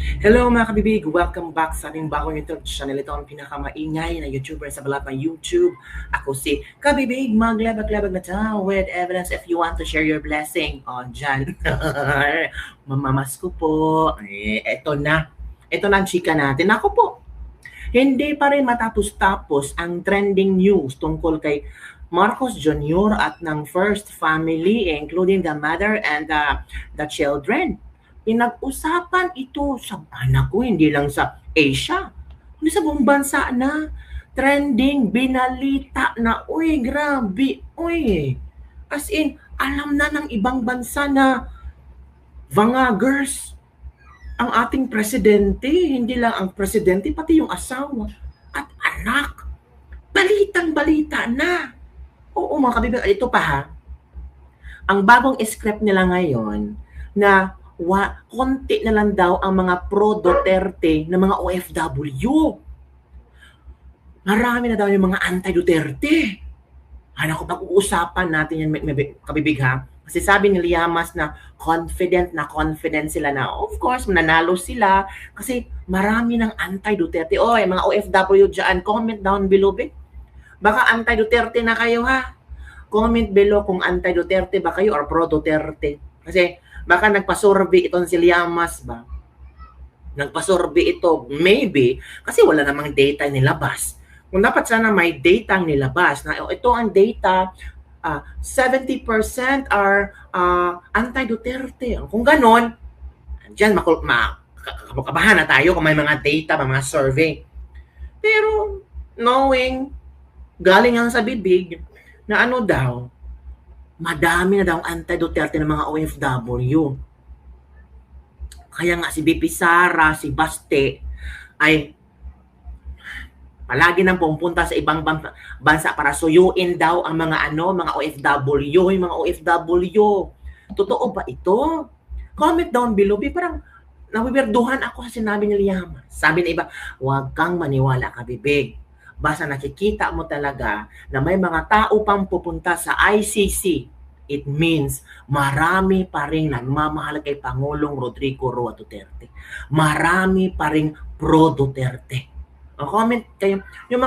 Hello mga kabibig! Welcome back sa ating bagong YouTube channel. Ito ang pinakamaingay na YouTuber sa balat ng YouTube. Ako si Kabibig, maglabag-labag na ta with evidence if you want to share your blessing. O, dyan. Mamamas ko po. Ito na. Ito na ang chika natin. Ako po. Hindi pa rin matapos-tapos ang trending news tungkol kay Marcos Jr. at ng first family, including the mother and the children. Pinag-usapan ito sa anak ko, hindi lang sa Asia, hindi sa buong bansa na. Trending, binalita na, uy, grabe, uy. As in, alam na ng ibang bansa na vangagers ang ating presidente, hindi lang ang presidente, pati yung asawa at anak. Balitang-balita na. Oo mga kabibig, ito pa ha. Ang bagong script nila ngayon na konti na lang daw ang mga pro-Duterte na mga OFW. Marami na daw yung mga anti-Duterte. Ano ko pag-uusapan natin yan, kabibig ha? Kasi sabi ni Llamas na confident sila na, of course, mananalo sila kasi marami ng anti-Duterte. Oy, mga OFW dyan, comment down below, be. Baka anti-Duterte na kayo ha. Comment below kung anti-Duterte ba kayo or pro-Duterte. Kasi baka nagpa-survey itong si Llamas ba? Nagpa-survey ito, maybe, kasi wala namang data nilabas. Kung dapat sana may data nilabas, na ito ang data, 70% are anti-Duterte. Kung ganon, dyan makabahan na tayo kung may mga data, mga survey. Pero, knowing, galing ang sa bibig, na ano daw, madami na daw anti-Duterte ng mga OFW. Kaya nga si BP Sara, si Baste, ay palagi nang pumunta sa ibang bansa para suyuin daw ang mga mga OFW, yung mga OFW. Totoo ba ito? Comment down below. Parang nawiwerduhan ako sa sinabi ni Llamas. Sabi na iba, huwag kang maniwala, kabibig. Basta nakikita mo talaga na may mga tao pang pupunta sa ICC, it means marami pa rin nagmamahal kay Pangulong Rodrigo Roa Duterte. Marami pa rin pro-Duterte. Comment kayo. Yung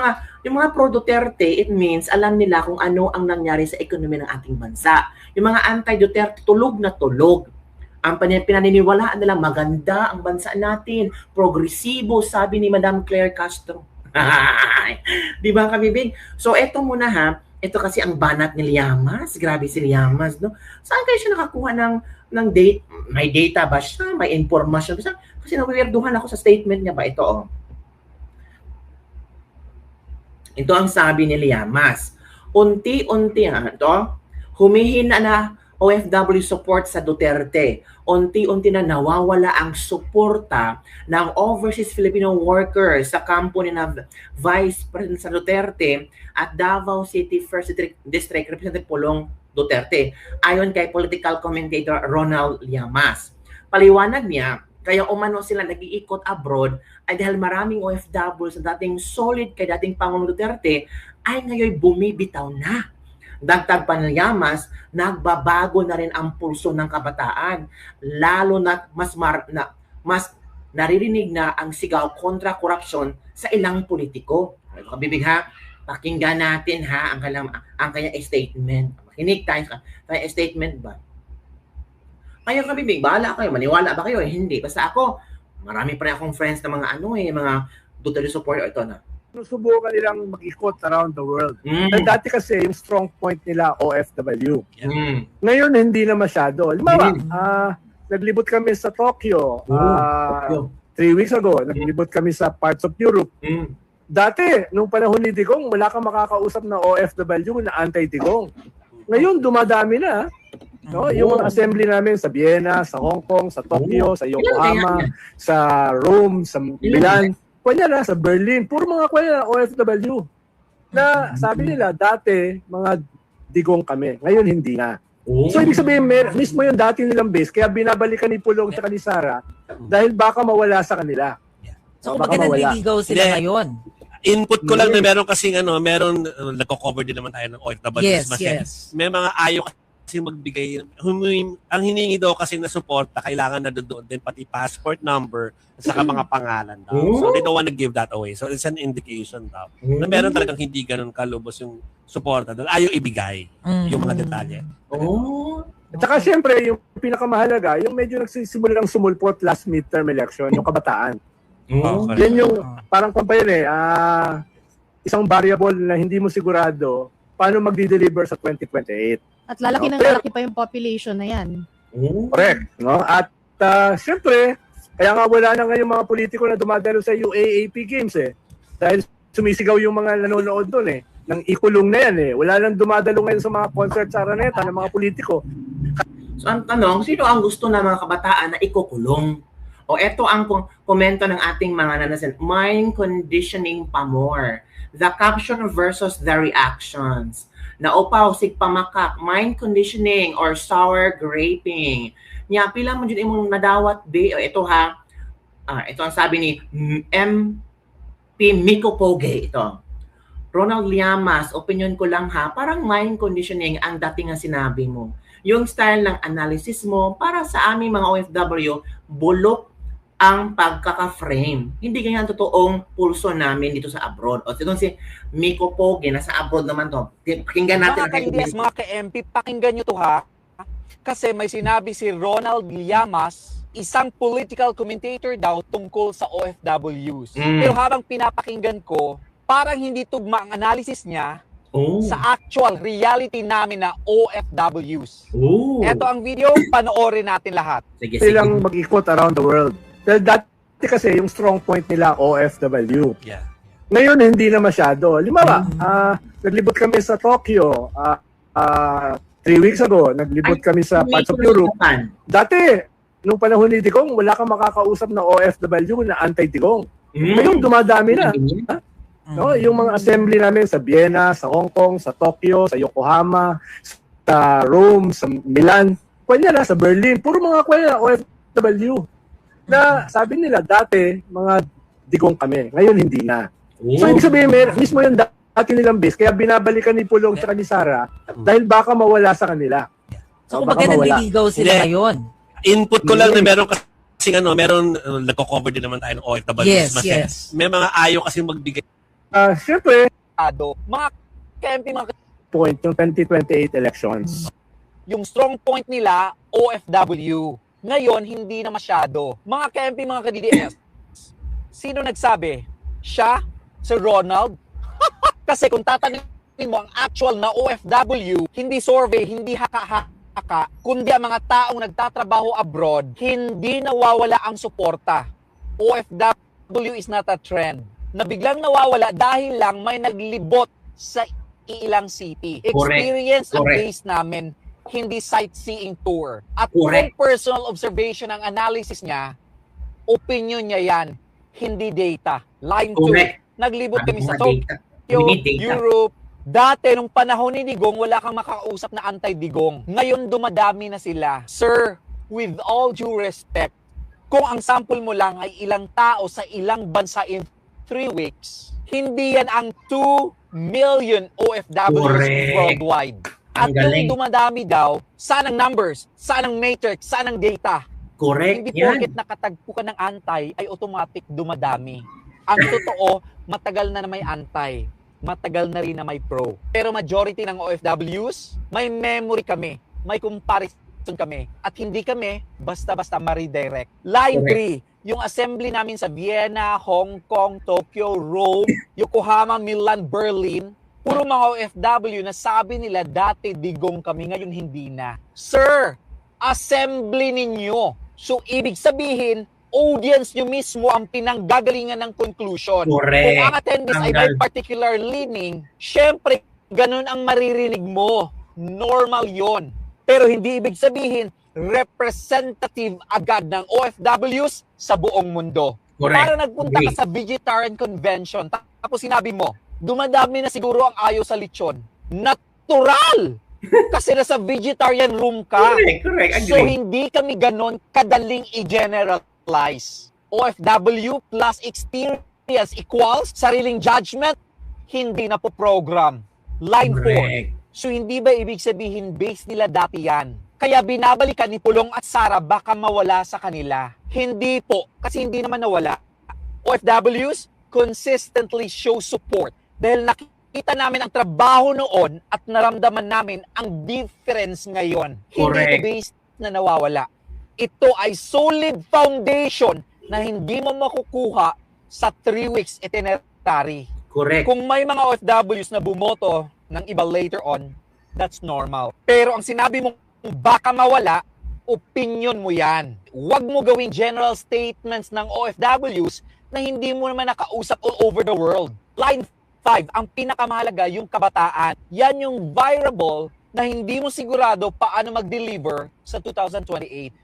mga pro-Duterte, it means alam nila kung ano ang nangyari sa ekonomiya ng ating bansa. Yung mga anti-Duterte, tulog na tulog. Ang pinaniniwalaan nila, maganda ang bansa natin. Progresibo, sabi ni Madam Claire Castro. Di ba kabibig? So eto muna ha, ito kasi ang banat ni Llamas. Grabe si Llamas, no? Saan kayo siya nakakuha ng date? May data ba siya? May information ba siya? Kasi nawiwerduhan ako sa statement niya ba? Ito oh. Ito ang sabi ni Llamas. Unti-unti ha, ito, humihina na OFW support sa Duterte. Unti-unti na nawawala ang suporta ng overseas Filipino workers sa kampo ni na Vice President sa Duterte at Davao City 1st District Representative Pulong Duterte. Ayon kay political commentator Ronald Llamas. Paliwanag niya, kaya umano sila nag-iikot abroad ay dahil maraming OFW sa dating solid kay dating Pangulong Duterte ay ngayon bumibitaw na. Dagdag pa ng Llamas, nagbabago na rin ang pulso ng kabataan. Lalo na mas naririnig na ang sigaw kontra korupsyon sa ilang politiko. Kabibig ha, pakinggan natin ha ang kanyang statement. Makinig tayo sa kanyang statement ba? Kaya kabibig, bahala kayo, maniwala ba kayo? Hindi. Basta ako, marami pa rin akong friends na mga mga Duterte supporter. Ito na. Subukan nilang mag-ikot around the world. Dati kasi yung strong point nila OFW. Ngayon hindi na masyado. Naglibot kami sa Tokyo 3 weeks ago. Naglibot kami sa parts of Europe. Dati, nung panahon ni Digong, wala kang makakausap na OFW na anti-Digong. Ngayon, dumadami na. No? Yung mga assembly namin sa Vienna, sa Hong Kong, sa Tokyo, sa Yokohama, sa Rome, sa Milan, sa Berlin, puro mga OFW. Na sabi nila, dati, mga Digong kami. Ngayon, hindi na. So, ibig sabihin, mismo yung dati nilang base, kaya binabalikan ni Pulong sa ni Sara, dahil baka mawala sa kanila. So, baka nanliligaw sila ngayon. Input ko lang na meron kasing meron nagko-cover din naman tayo ng OFW. Yes. May mga ayaw kasi magbigay, ang hiningi daw kasi na suporta, kailangan na doon din pati passport number at saka mga pangalan daw. So they don't want to give that away. So it's an indication daw na meron talagang hindi ganun kalubos yung suporta doon. Ayaw ibigay yung mga detalye. At saka siyempre, yung pinakamahalaga, yung medyo nagsisimula ng sumulpot last midterm election, yung kabataan. Yan yung parang isang variable na hindi mo sigurado paano magdi-deliver sa 2028. At lalaki ng lalaki pa yung population na yan. Correct. No? At siyempre, kaya nga wala na ngayon mga politiko na dumadalo sa UAAP Games Dahil sumisigaw yung mga nanonood doon Nang ikulong na yan Wala nang dumadalo ngayon sa mga concert sa Araneta ng mga politiko. So ang tanong, sino ang gusto ng mga kabataan na ikukulong? O eto ang komento ng ating mga nanasin. Mind conditioning pa more. The caption versus the reactions. Naupaw, sigpamakak, mind conditioning or sour graping. Nya, pila mo dyan imong nadawat be. O ito ha. Ito ang sabi ni MP Miko Poge. Ito. Ronald Llamas, opinion ko lang ha. Parang mind conditioning ang dating nga sinabi mo. Yung style ng analysis mo para sa aming mga OFW, bulok ang pagkaka-frame. Hindi ganyan totoong pulso namin dito sa abroad. O itong si Miko Poge, nasa abroad naman to. Pakinggan natin. Mga ka-IDS, mga ka-MP, pakinggan nyo to ha. Kasi may sinabi si Ronald Llamas, isang political commentator daw tungkol sa OFWs. Pero habang pinapakinggan ko, parang hindi tugma ang analysis niya sa actual reality namin na OFWs. Ito ang video, panoorin natin lahat. Sige. Silang mag-ikot around the world. Dahil dati kasi yung strong point nila OFW. Yeah. Ngayon hindi na masyado. Halimbawa, naglibot kami sa Tokyo 3 weeks ago. Naglibot kami sa parts of Europe. Dati, nung panahon ni Digong, wala kang makakausap na OFW na anti-Digong. Ngayon dumadami na. No, yung mga assembly namin sa Vienna, sa Hong Kong, sa Tokyo, sa Yokohama, sa Rome, sa Milan, sa Berlin, puro mga OFW. Na sabi nila dati, mga Digong kami. Ngayon hindi na. So ibig sabihin, mismo yung dati nilang base, kaya binabalikan ni Pulong at ni Sara dahil baka mawala sa kanila. So kumbaga nagliligaw sila ngayon. Input ko lang na meron kasi meron nagko-cover din naman tayo ng OFW. Yes. May mga ayaw kasi magbigay. Siyempre, mga ka-MP, mga point yung 2028 elections. yung strong point nila, OFW. Ngayon, hindi na masyado. Mga ka-MP, mga ka-DDS, sino nagsabi? Siya? Si Ronald? Kasi kung tatanungin mo ang actual na OFW, hindi survey, hindi haka-haka, kundi ang mga taong nagtatrabaho abroad, hindi nawawala ang suporta. OFW is not a trend. Na biglang nawawala dahil lang may naglibot sa ilang city. Experience ang base namin, hindi sightseeing tour. At kung personal observation ang analysis niya, opinion niya yan, hindi data. Line 2, naglibot kami sa Tokyo, Europe. Dati, nung panahon ni Digong, wala kang makausap na anti-Digong. Ngayon, dumadami na sila. Sir, with all due respect, kung ang sample mo lang ay ilang tao sa ilang bansa in 3 weeks, hindi yan ang 2 million OFWs worldwide. At kung dumadami daw, saan ang numbers, saan ang matrix, saan ang data? Hindi porket nakatagpo ka ng anti, ay automatic dumadami. Ang totoo, matagal na may anti. Matagal na rin na may pro. Pero majority ng OFWs, may memory kami, may comparison kami, at hindi kami basta-basta ma-redirect. Line 3, yung assembly namin sa Vienna, Hong Kong, Tokyo, Rome, Yokohama, Milan, Berlin, puro mga OFW na sabi nila dati Digong kami, ngayon hindi na. Sir, assembly ninyo. So, ibig sabihin, audience nyo mismo ang pinanggagalingan ng conclusion. Kung ang attendees ay may particular leaning, syempre, ganun ang maririnig mo. Normal yon. Pero hindi ibig sabihin, representative agad ng OFWs sa buong mundo. Para nagpunta ka sa Vegetarian Convention, tapos sinabi mo, dumadami na siguro ang ayaw sa lechon. Natural! Kasi nasa vegetarian room ka. So hindi kami ganon kadaling i-generalize. OFW plus experience equals sariling judgment, hindi na po program. Line 4. So hindi ba ibig sabihin base nila dati yan? Kaya binabalikan ni Pulong at Sara baka mawala sa kanila. Hindi po, kasi hindi naman nawala. OFWs consistently show support dahil nakita namin ang trabaho noon at naramdaman namin ang difference ngayon. Correct. Hindi ito base na nawawala. Ito ay solid foundation na hindi mo makukuha sa 3 weeks itinerary. Correct. Kung may mga OFWs na bumoto ng iba later on, that's normal. Pero ang sinabi mong baka mawala, opinion mo yan. Huwag mo gawing general statements ng OFWs na hindi mo naman nakausap all over the world. Line 5, ang pinakamahalaga yung kabataan. Yan yung variable na hindi mo sigurado paano mag-deliver sa 2028.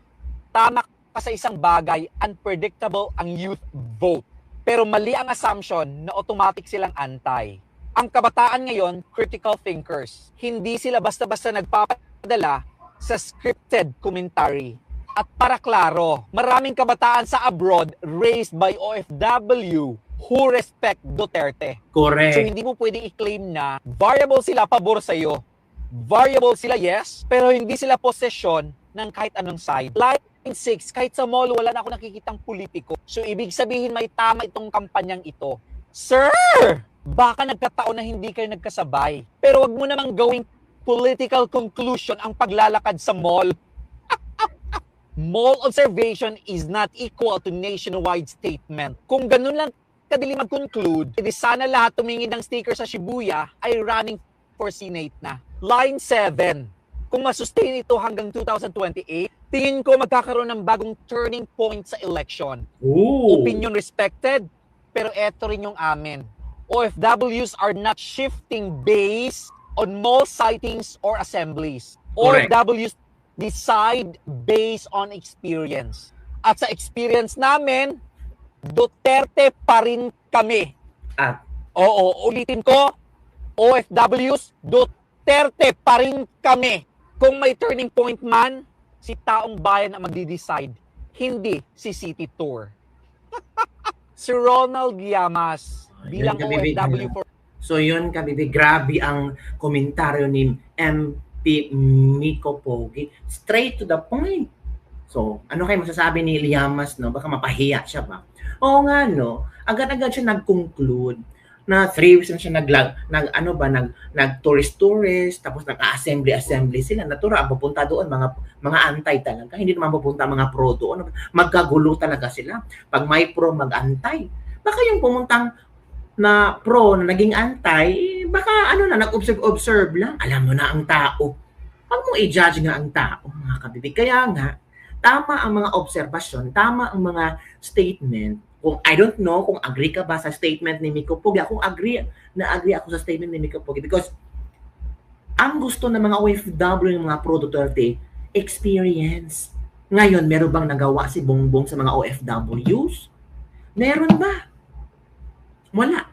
Tama ka sa isang bagay, unpredictable ang youth vote. Pero mali ang assumption na automatic silang anti. Ang kabataan ngayon, critical thinkers. Hindi sila basta-basta nagpapadala sa scripted commentary. At para klaro, maraming kabataan sa abroad raised by OFW who respect Duterte. Correct. So hindi mo pwedeng i-claim na variable sila pabor sa'yo. Variable sila, yes, pero hindi sila possession ng kahit anong side. Line 6, kahit sa mall, wala na ako nakikitang politiko. So ibig sabihin may tama itong kampanyang ito. Sir! Baka nagkataon na hindi kayo nagkasabay. Pero wag mo namang gawing political conclusion ang paglalakad sa mall. Mall observation is not equal to nationwide statement. Kung ganun lang kadali mag-conclude, edi sana lahat tumingin ng sticker sa Shibuya ay running for Senate na. Line 7. Kung masustain ito hanggang 2028, tingin ko magkakaroon ng bagong turning point sa election. Ooh. Opinion respected, pero eto rin yung amin. OFWs are not shifting based on mall sightings or assemblies. Correct. OFWs decide based on experience. At sa experience namin, Duterte pa rin kami. At Oo, ulitin ko, OFWs, Duterte pa rin kami. Kung may turning point man, si taong bayan ang magdi-decide, hindi si City Tour. Si Ronald Llamas, bilang OFW for... So yun kabibig, grabe ang komentaryo ni MP Miko Pogi. Straight to the point. So, ano kayo masasabi ni Llamas, no? Baka mapahiya siya ba? Oo nga, no? Agad-agad siya nag-conclude na 3 weeks na siya nag-tourist, tapos nag-assembly sila. Natura, pupunta doon, mga antay talaga. Hindi naman pupunta mga pro doon. Magkagulo talaga sila. Pag may pro, mag-antay. Baka yung pumuntang na pro na naging antay, baka nag-observe lang. Alam mo na ang tao. Huwag mong i-judge nga ang tao, mga kabibig. Kaya nga, tama ang mga obserbasyon, tama ang mga statement. Kung I don't know kung agree ka ba sa statement ni Miko Pogi. Kung agree ako sa statement ni Miko Pogi because ang gusto ng mga OFW ng mga pro Duterte, experience. Ngayon, meron bang nagawa si Bongbong sa mga OFWs? Meron ba? Wala.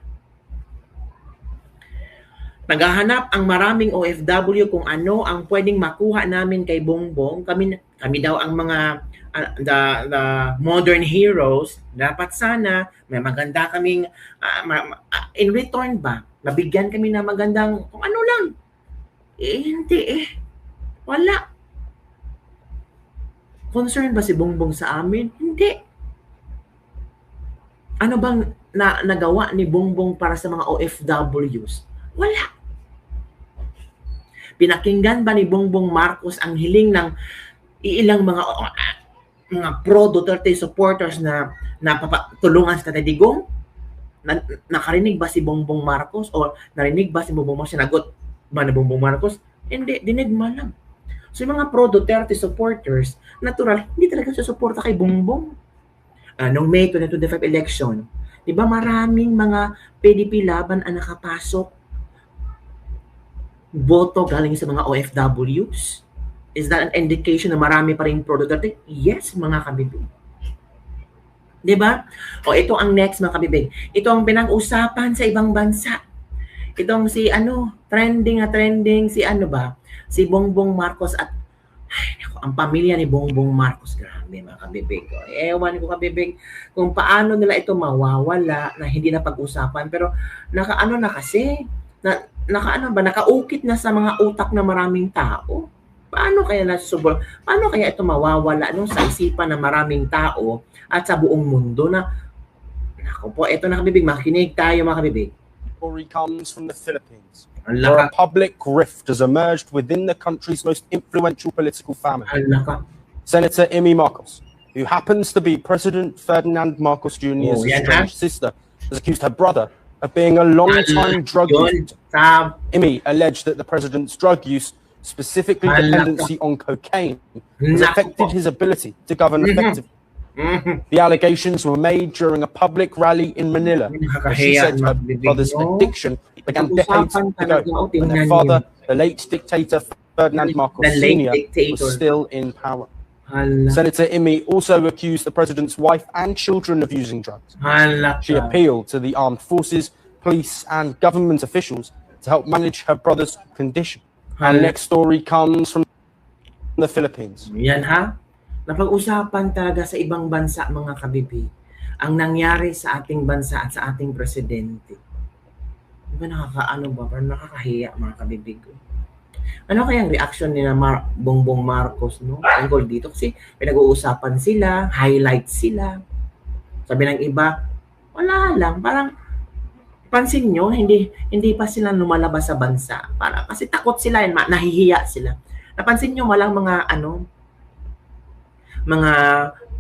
Naghahanap ang maraming OFW kung ano ang pwedeng makuha namin kay Bongbong. Kami daw ang mga the modern heroes. Dapat sana may maganda kaming in return ba? Nabigyan kami ng magandang kung ano lang. Hindi Wala. Concern ba si Bongbong sa amin? Hindi. Ano bang nagawa ni Bongbong para sa mga OFWs? Wala. Pinakinggan ba ni Bongbong Marcos ang hiling ng ilang mga pro Duterte supporters na napapatulungan sa Tatay Digong? Nakarinig ba si Bongbong Marcos o narinig ba si Bongbong Marcos? Sinagot ba ni Bongbong Marcos? Hindi, dinigma lang. So yung mga pro Duterte supporters, natural, hindi talaga susuporta kay Bongbong. Noong May 2025 election, di ba maraming mga PDP laban ang nakapasok boto galing sa mga OFWs? Is that an indication na marami pa rin pro Duterte? Yes, mga kabibig. Diba? O ito ang next, mga kabibig. Ito ang pinag-usapan sa ibang bansa. Itong si trending si si Bongbong Marcos at ang pamilya ni Bongbong Marcos. Grabe, mga kabibig. Ewan ko, kabibig, kung paano nila ito mawawala na hindi na pag-usapan. Pero kasi nakaukit na sa mga utak ng maraming tao. Paano kaya ito mawawala sa isipan ng maraming tao at sa buong mundo na, naku po, ito na kabibig, makinig tayo mga kabibig. Story comes from the Philippines, Ang where laka, a public rift has emerged within the country's most influential political family. ang laka. Senator Amy Marcos, who happens to be President Ferdinand Marcos Jr.'s yan, estranged sister, has accused her brother of being a long-time drug Yun, user. sa Amy alleged that the president's drug use, specifically Ang dependency on cocaine, has Naku affected po. his ability to govern effectively. The allegations were made during a public rally in Manila, where she Nakakahiya, said her magbibig, brother's no? addiction began decades Pag-usapan ago talaga, when tingnan their niyo. father, the late dictator Ferdinand Marcos The late Sr., dictator. was still in power. Hala, Senator Amy also accused the president's wife and children of using drugs. hala She ka. appealed to the armed forces, police, and government officials to help manage her brother's condition. Our Hala. next story comes from the Philippines. Yan ha. Napag-usapan talaga sa ibang bansa mga kabibig ang nangyari sa ating bansa at sa ating presidente. Diba parang nakakahiya mga kabibig. Ano kaya ang reaction ni Bongbong Marcos tungkol dito? Kasi pinag-uusapan sila, highlight sila. Sabi ng iba, wala lang, parang pansin nyo, hindi pa sila lumalabas sa bansa. Kasi takot sila, nahihiya sila. Napansin nyo walang mga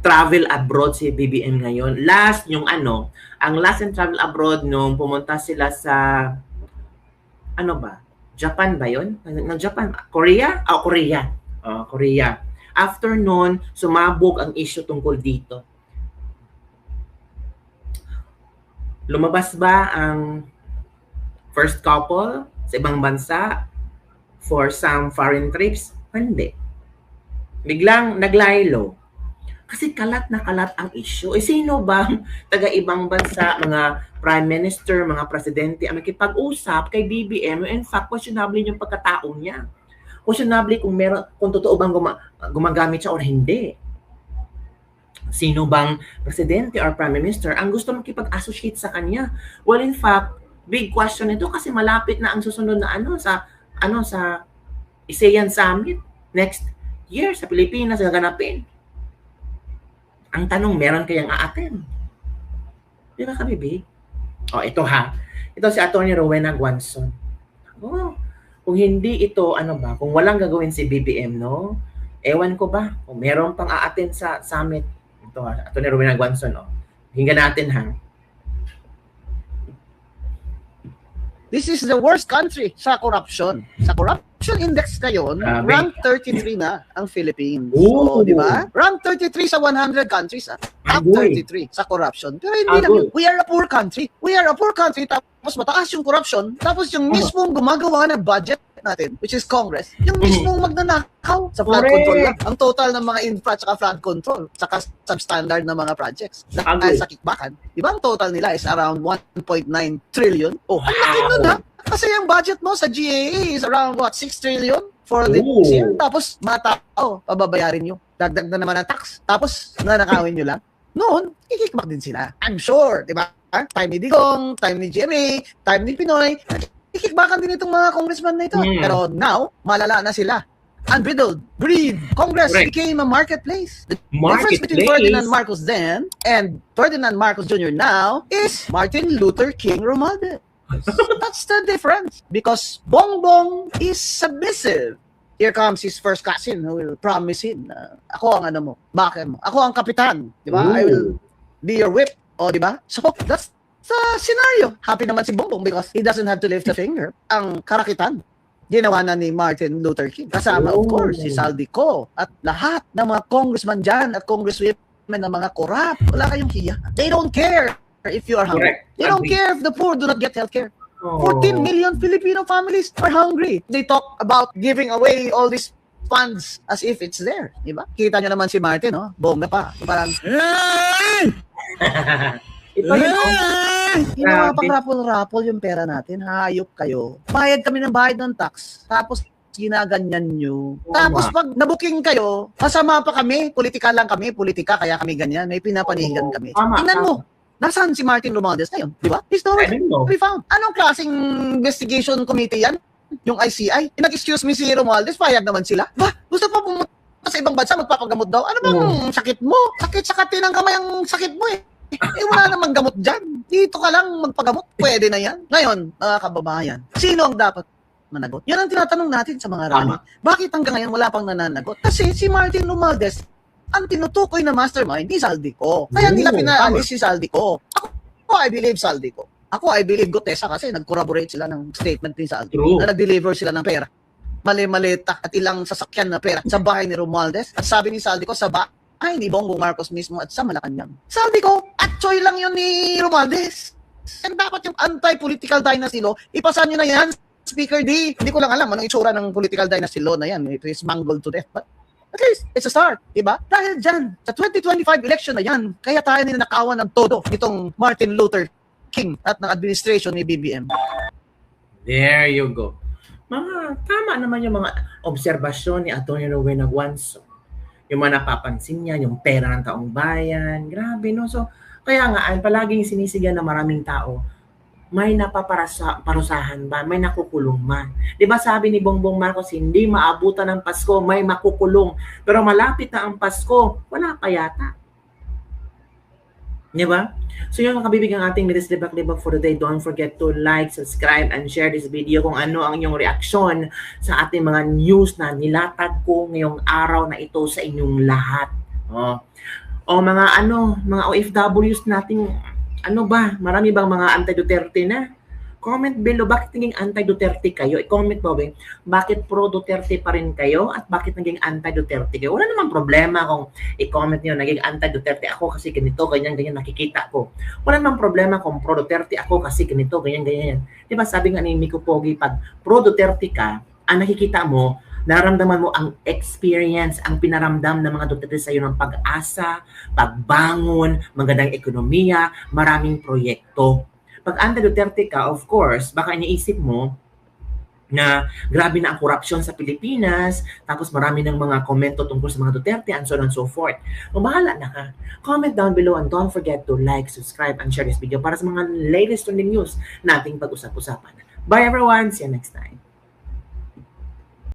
travel abroad si BBM ngayon. Ang last and travel abroad nung pumunta sila sa Japan ba yun? Japan? Korea? Korea. Korea. After nun, sumabog ang issue tungkol dito. Lumabas ba ang first couple sa ibang bansa for some foreign trips? Hindi. Biglang naglaylo. Kasi kalat na kalat ang issue. Sino bang taga-ibang bansa, mga prime minister, mga presidente, ang nakipag-usap kay BBM? In fact, questionable yung pagkataong niya. Questionable kung totoo bang gumagamit siya o hindi. Sino bang presidente or prime minister ang gusto makipag-associate sa kanya? Well, in fact, big question ito kasi malapit na ang susunod na sa ASEAN Summit next year sa Pilipinas gaganapin. Ang tanong, meron kayang aaten? Di ba kabibig? Ito ha. Ito si Atty. Rowena Guanzon. Kung hindi ito, kung walang gagawin si BBM, ewan ko ba, kung meron pang aaten sa summit. Ito ha, Atty. Rowena Guanzon, hinggan natin ha. This is the worst country sa corruption. Sa corruption index ngayon, rank 33 na ang Philippines. So, di ba? Rank 33 sa 100 countries. Top 33 sa corruption. Pero hindi lang, we are a poor country. We are a poor country, tapos mataas yung corruption, tapos yung mismong gumagawa ng budget natin, which is Congress, yung mismong magnanakaw sa flood control lang. Ang total ng mga infra at flood control, saka substandard na mga projects dahil sa kickbackan. Diba ang total nila is around 1.9 trillion? Ang laki nun ha? Kasi yung budget mo sa GAA is around 6 trillion for this year. Tapos mga tao, pababayarin nyo. Dagdag na naman ang tax. Tapos nanakawin nyo lang. Noon, kikickback din sila. I'm sure, di ba? Time ni Digong, time ni GMA, time ni Pinoy, kickbackan din itong mga congressman na ito. Pero now, malala na sila. Unbridled, greed. Congress became a marketplace. The difference between Ferdinand Marcos then and Ferdinand Marcos Jr. now is Martin Luther King Romualdez. That's the difference. Because Bongbong is submissive. Here comes his first cousin who will promise him na ako ang bakit mo. Ako ang kapitan. Di ba? I will be your whip. O, di ba? So, that's sa scenario. Happy naman si Bongbong because he doesn't have to lift a finger. Ang karakitan, ginawa na ni Martin Luther King. Kasama, of course, si Saldico at lahat ng mga congressman dyan at congresswomen ng mga korap. Wala kayong hiya. They don't care if you are hungry. They don't care if the poor do not get healthcare. 14 million Filipino families are hungry. They talk about giving away all these funds as if it's there. Diba? Kita nyo naman si Martin, bongga pa. Parang, ito yung mga pang-rapol-rapol yung pera natin. Hayop kayo. Bayad kami ng bayad ng tax. Tapos ginaganyan nyo. Tapos pag nabuking kayo, masama pa kami. Politika lang kami. Politika kaya kami ganyan. May pinapanigan kami. Tingnan mo. Nasaan si Martin Romualdez ngayon? Di ba? Historically found. Anong klaseng investigation committee yan? Yung ICI? Nag-excuse me si Romualdez, payag naman sila. Ba? Gusto pa pumunta sa ibang bansa, magpapagamot daw? Ano bang sakit mo? Sakit sa katinang kamay ang sakit mo eh. Wala namang gamot dyan. Dito ka lang magpagamot. Pwede na yan. Ngayon, mga kababayan, sino ang dapat managot? Yan ang tinatanong natin sa mga rally. Bakit hanggang ngayon wala pang nananagot? Kasi si Martin Romualdez, ang tinutukoy na mastermind ni Saldico. Kaya nila pinaalis si Saldico. Ako, I believe Saldico. Ako, I believe Gutesa kasi nag-corroborate sila ng statement ni Saldico na nag-deliver sila ng pera. Mali-malita at ilang sasakyan na pera sa bahay ni Romualdez. At sabi ni Saldico, sa bahay ni Bongbong Marcos mismo at sa Malacanang. Saldico, at choy lang yun ni Romualdez. Kaya dapat yung anti-political dynasty law, ipasa nyo na yan, Speaker D. Hindi ko lang alam anong itsura ng political dynasty law na yan. It is mangled to death. But at least, it's a start, diba? Dahil dyan, sa 2025 election na yan, kaya tayo ninakawan ng todo nitong Martin Luther King at ng administration ni BBM. There you go. Tama naman yung mga obserbasyon ni Atty. Rowena Guanzo. Yung mga napapansin niya, yung pera ng taong bayan. Grabe, no? So, kaya nga, palaging sinisigan ng maraming tao, may napaparusahan ba? May nakukulong man. Di ba sabi ni Bongbong Marcos, hindi maabutan ng Pasko, may makukulong. Pero malapit na ang Pasko, wala pa yata. Di ba? So yung mga kabibigang ating Miris Libak-Libak for today, don't forget to like, subscribe, and share this video kung ano ang inyong reaksyon sa ating mga news na nilatag ko ngayong araw na ito sa inyong lahat. O mga OFWs nating marami bang mga anti-Duterte na? Comment below, bakit naging anti-Duterte kayo? I-comment mo ba, bakit pro-Duterte pa rin kayo at bakit naging anti-Duterte kayo? Wala namang problema kung i-comment nyo, naging anti-Duterte ako kasi ganito, ganyan, nakikita ko. Wala namang problema kung pro-Duterte ako kasi ganito, ganyan. Diba sabi nga ni Miko Pogi, pag pro-Duterte ka, ang nakikita mo, naramdaman mo ang experience, ang pinaramdam ng mga Duterte sa iyo ng pag-asa, pagbangon, magandang ekonomiya, maraming proyekto. Pag anti-Duterte ka, of course, baka iniisip mo na grabe na ang korupsyon sa Pilipinas, tapos marami ng mga komento tungkol sa mga Duterte, and so on and so forth. Kung bahala na ka, comment down below and don't forget to like, subscribe, and share this video para sa mga latest trending news nating pag-usap-usapan. Bye everyone! See you next time!